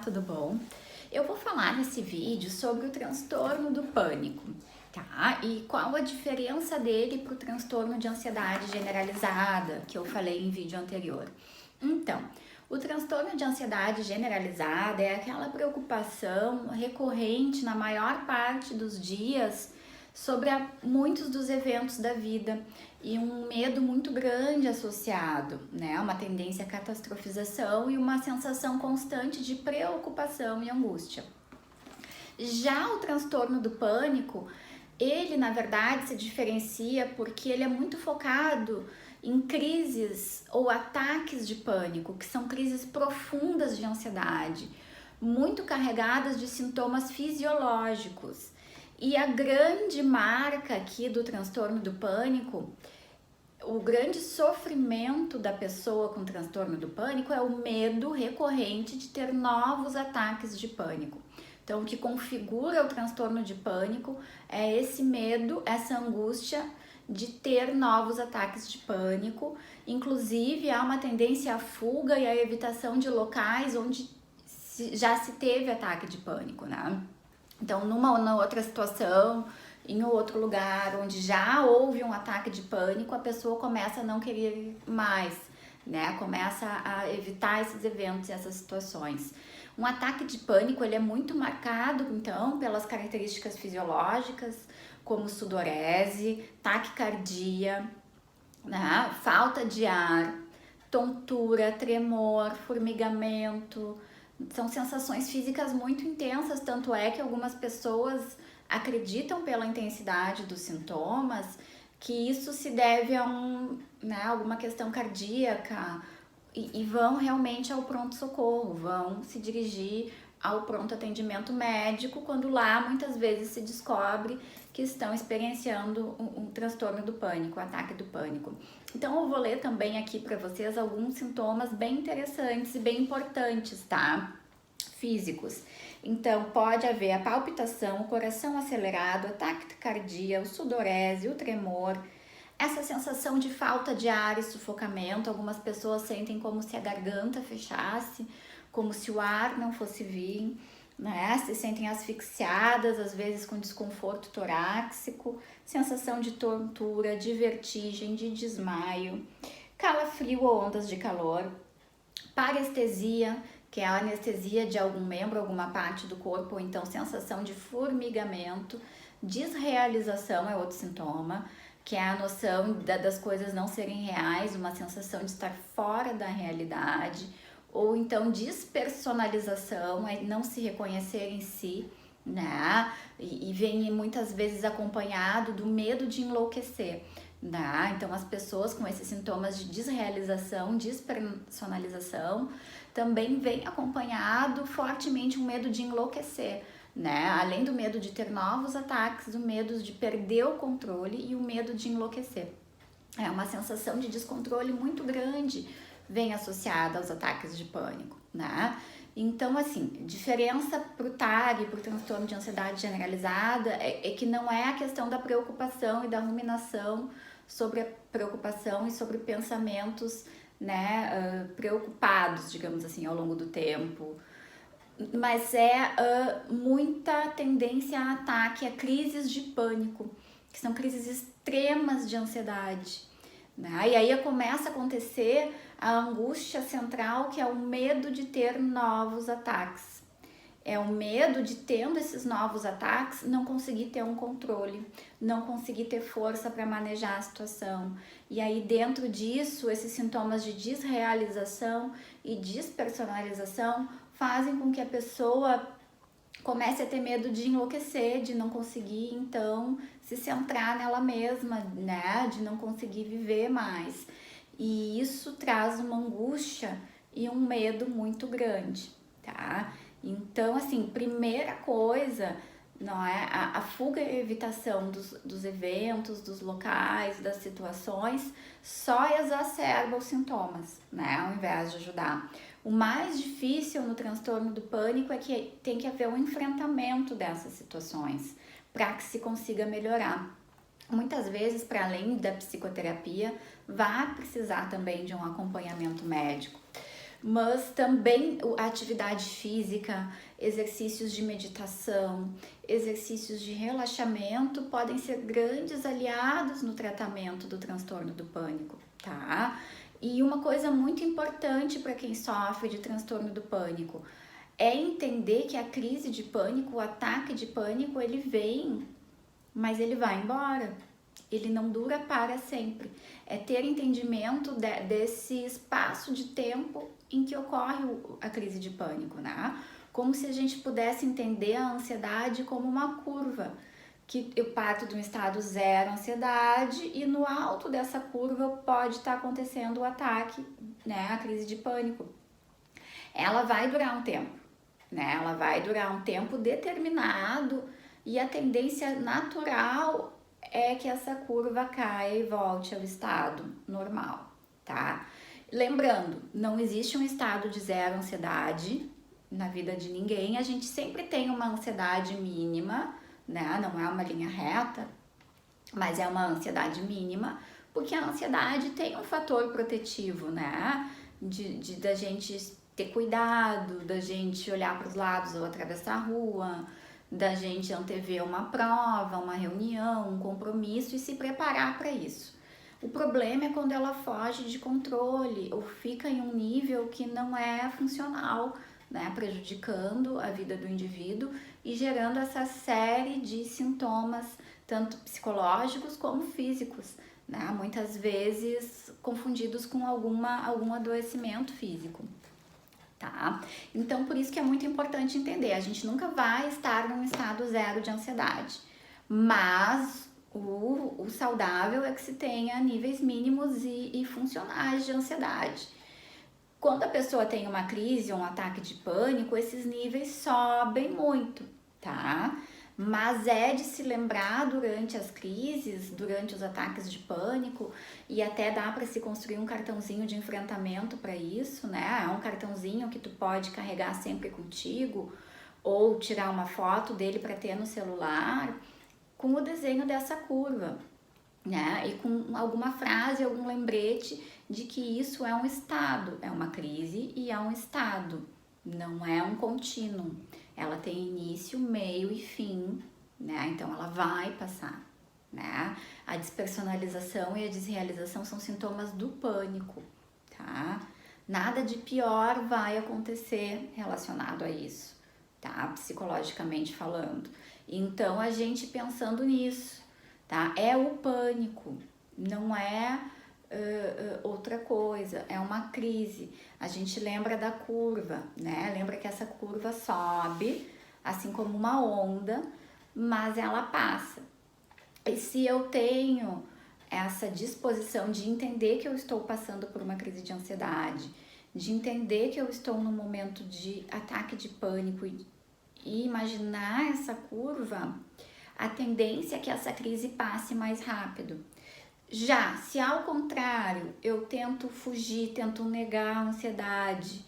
tudo bom? Eu vou falar nesse vídeo sobre o transtorno do pânico, tá? E qual a diferença dele para o transtorno de ansiedade generalizada, que eu falei em vídeo anterior. Então, o transtorno de ansiedade generalizada é aquela preocupação recorrente na maior parte dos dias sobre muitos dos eventos da vida e um medo muito grande associado, né? Uma tendência à catastrofização e uma sensação constante de preocupação e angústia. Já o transtorno do pânico, ele na verdade se diferencia porque ele é muito focado em crises ou ataques de pânico, que são crises profundas de ansiedade, muito carregadas de sintomas fisiológicos. E a grande marca aqui do transtorno do pânico, o grande sofrimento da pessoa com transtorno do pânico é o medo recorrente de ter novos ataques de pânico. Então, o que configura o transtorno de pânico é esse medo, essa angústia de ter novos ataques de pânico. Inclusive, há uma tendência à fuga e à evitação de locais onde já se teve ataque de pânico, né? Então, numa outra situação, em outro lugar onde já houve um ataque de pânico, a pessoa começa a não querer mais, né? Começa a evitar esses eventos e essas situações. Um ataque de pânico, ele é muito marcado, então, pelas características fisiológicas, como sudorese, taquicardia, né? Falta de ar, tontura, tremor, formigamento. São sensações físicas muito intensas, tanto é que algumas pessoas acreditam pela intensidade dos sintomas que isso se deve a alguma questão cardíaca e vão realmente ao pronto-socorro, vão se dirigir ao pronto atendimento médico, quando lá muitas vezes se descobre que estão experienciando um transtorno do pânico, um ataque do pânico. Então eu vou ler também aqui para vocês alguns sintomas bem interessantes e bem importantes, tá? Físicos. Então pode haver a palpitação, o coração acelerado, a taquicardia, o sudorese, o tremor, essa sensação de falta de ar e sufocamento. Algumas pessoas sentem como se a garganta fechasse, como se o ar não fosse vir, né? Se sentem asfixiadas, às vezes com desconforto torácico, sensação de tontura, de vertigem, de desmaio, calafrio ou ondas de calor, parestesia, que é a anestesia de algum membro, alguma parte do corpo, ou então sensação de formigamento, desrealização é outro sintoma, que é a noção das coisas não serem reais, uma sensação de estar fora da realidade, ou então despersonalização, é não se reconhecer em si, né? E vem muitas vezes acompanhado do medo de enlouquecer, né? Então as pessoas com esses sintomas de desrealização, despersonalização, também vem acompanhado fortemente um medo de enlouquecer, né? Além do medo de ter novos ataques, o medo de perder o controle e o medo de enlouquecer. É uma sensação de descontrole muito grande, vem associada aos ataques de pânico, né? Então, assim, diferença para o TAG, para o transtorno de ansiedade generalizada, é que não é a questão da preocupação e da ruminação sobre a preocupação e sobre pensamentos, né, preocupados, digamos assim, ao longo do tempo, mas é muita tendência a ataque, a crises de pânico, que são crises extremas de ansiedade, né? E aí começa a acontecer a angústia central, que é o medo de ter novos ataques. É o medo de, tendo esses novos ataques, não conseguir ter um controle, não conseguir ter força para manejar a situação. E aí, dentro disso, esses sintomas de desrealização e despersonalização fazem com que a pessoa comece a ter medo de enlouquecer, de não conseguir, então, se centrar nela mesma, né? De não conseguir viver mais. E isso traz uma angústia e um medo muito grande, tá? Então, assim, primeira coisa, não é a fuga e a evitação dos eventos, dos locais, das situações, só exacerba os sintomas, né? Ao invés de ajudar. O mais difícil no transtorno do pânico é que tem que haver um enfrentamento dessas situações para que se consiga melhorar. Muitas vezes, para além da psicoterapia, vai precisar também de um acompanhamento médico. Mas também a atividade física, exercícios de meditação, exercícios de relaxamento podem ser grandes aliados no tratamento do transtorno do pânico, tá? E uma coisa muito importante para quem sofre de transtorno do pânico é entender que a crise de pânico, o ataque de pânico, ele vem, mas ele vai embora. Ele não dura para sempre. É ter entendimento desse espaço de tempo em que ocorre a crise de pânico, né? Como se a gente pudesse entender a ansiedade como uma curva, que eu parto de um estado zero ansiedade e no alto dessa curva pode estar acontecendo o ataque, né? A crise de pânico. Ela vai durar um tempo, né? Ela vai durar um tempo determinado e a tendência natural é que essa curva caia e volte ao estado normal, tá? Lembrando, não existe um estado de zero ansiedade na vida de ninguém, a gente sempre tem uma ansiedade mínima, né? Não é uma linha reta, mas é uma ansiedade mínima, porque a ansiedade tem um fator protetivo, né? Da gente ter cuidado, da gente olhar para os lados ao atravessar a rua, da gente antever uma prova, uma reunião, um compromisso e se preparar para isso. O problema é quando ela foge de controle ou fica em um nível que não é funcional, né, prejudicando a vida do indivíduo e gerando essa série de sintomas, tanto psicológicos como físicos, né, muitas vezes confundidos com algum adoecimento físico. Tá? Então, por isso que é muito importante entender, a gente nunca vai estar num estado zero de ansiedade, mas o saudável é que se tenha níveis mínimos e funcionais de ansiedade. Quando a pessoa tem uma crise ou um ataque de pânico, esses níveis sobem muito, tá? Mas é de se lembrar durante as crises, durante os ataques de pânico, e até dá para se construir um cartãozinho de enfrentamento para isso, né? É um cartãozinho que tu pode carregar sempre contigo ou tirar uma foto dele para ter no celular com o desenho dessa curva, né? E com alguma frase, algum lembrete de que isso é um estado, é uma crise e é um estado, não é um contínuo. Ela tem início, meio e fim, né? Então ela vai passar, né? A despersonalização e a desrealização são sintomas do pânico, tá? Nada de pior vai acontecer relacionado a isso, tá? Psicologicamente falando. Então a gente pensando nisso, tá? É o pânico, não é outra coisa, é uma crise. A gente lembra da curva, né? Lembra que essa curva sobe, assim como uma onda, mas ela passa. E se eu tenho essa disposição de entender que eu estou passando por uma crise de ansiedade, de entender que eu estou num momento de ataque de pânico e imaginar essa curva, a tendência é que essa crise passe mais rápido. Já, se ao contrário, eu tento fugir, tento negar a ansiedade,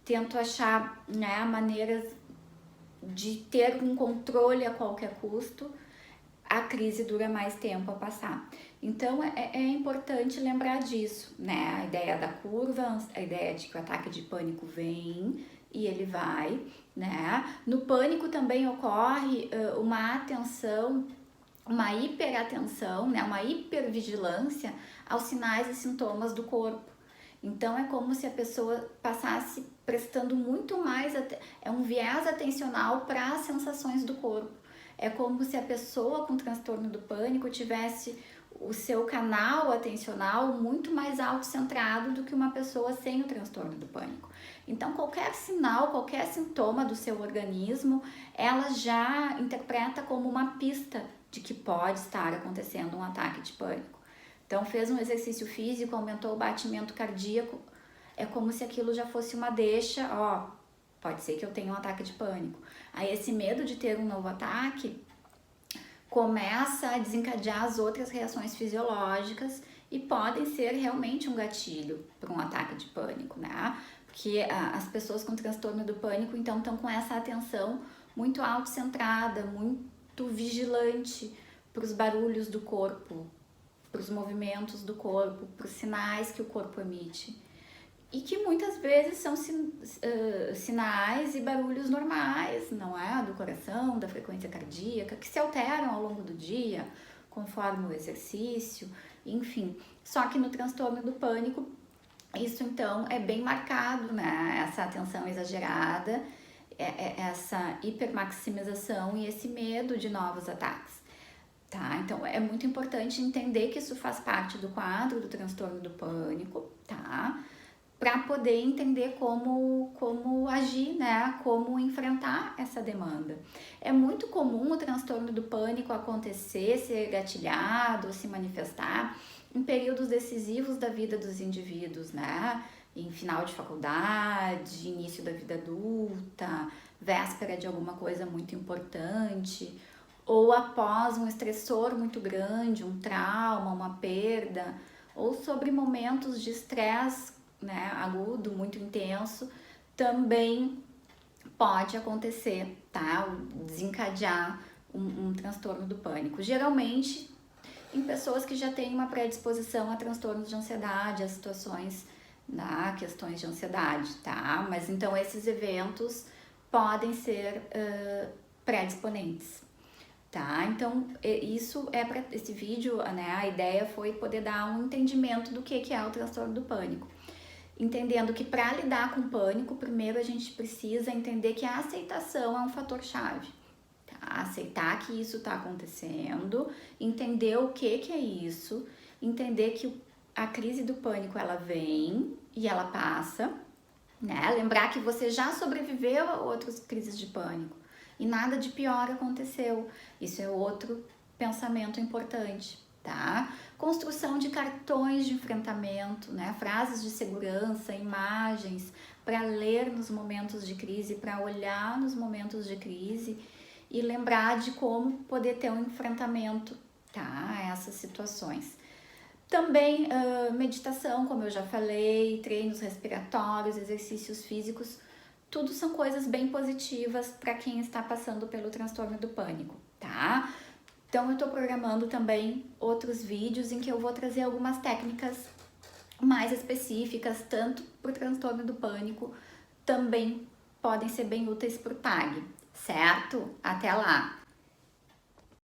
tento achar, né, maneiras de ter um controle a qualquer custo, a crise dura mais tempo a passar. Então é importante lembrar disso, né? A ideia da curva, a ideia de que o ataque de pânico vem e ele vai, né? No pânico também ocorre uma atenção, uma hiperatenção, né, uma hipervigilância aos sinais e sintomas do corpo. Então é como se a pessoa passasse prestando muito mais, é um viés atencional para as sensações do corpo. É como se a pessoa com transtorno do pânico tivesse o seu canal atencional muito mais autocentrado do que uma pessoa sem o transtorno do pânico. Então, qualquer sinal, qualquer sintoma do seu organismo, ela já interpreta como uma pista de que pode estar acontecendo um ataque de pânico. Então, fez um exercício físico, aumentou o batimento cardíaco, é como se aquilo já fosse uma deixa, ó, pode ser que eu tenha um ataque de pânico. Aí esse medo de ter um novo ataque começa a desencadear as outras reações fisiológicas e podem ser realmente um gatilho para um ataque de pânico, né? Porque as pessoas com transtorno do pânico, então, estão com essa atenção muito autocentrada, muito vigilante para os barulhos do corpo, para os movimentos do corpo, para os sinais que o corpo emite. e que muitas vezes são sinais e barulhos normais, não é? Do coração, da frequência cardíaca, que se alteram ao longo do dia, conforme o exercício, enfim. Só que no transtorno do pânico, isso então é bem marcado, né? Essa atenção exagerada, essa hipermaximização e esse medo de novos ataques. Tá, então é muito importante entender que isso faz parte do quadro do transtorno do pânico, tá? Para poder entender como agir, né? Como enfrentar essa demanda. É muito comum o transtorno do pânico acontecer, ser gatilhado, se manifestar em períodos decisivos da vida dos indivíduos, né? Em final de faculdade, início da vida adulta, véspera de alguma coisa muito importante, ou após um estressor muito grande, um trauma, uma perda, ou sobre momentos de estresse, né, agudo, muito intenso, também pode acontecer, tá? Desencadear um transtorno do pânico. Geralmente em pessoas que já têm uma predisposição a transtornos de ansiedade, a situações, né, questões de ansiedade, tá? Mas então esses eventos podem ser predisponentes. Tá, então isso é para esse vídeo, né? A ideia foi poder dar um entendimento do que é o transtorno do pânico. Entendendo que para lidar com o pânico, primeiro a gente precisa entender que a aceitação é um fator-chave. Tá? Aceitar que isso está acontecendo, entender o que é isso, entender que a crise do pânico ela vem e ela passa, né? Lembrar que você já sobreviveu a outras crises de pânico e nada de pior aconteceu. Isso é outro pensamento importante, tá? Construção de cartões de enfrentamento, né? Frases de segurança, imagens para ler nos momentos de crise, para olhar nos momentos de crise e lembrar de como poder ter um enfrentamento, tá? A essas situações. Também meditação, como eu já falei, treinos respiratórios, exercícios físicos, tudo são coisas bem positivas para quem está passando pelo transtorno do pânico, tá? Então eu tô programando também outros vídeos em que eu vou trazer algumas técnicas mais específicas, tanto para o transtorno do pânico, também podem ser bem úteis para o TAG, certo? Até lá!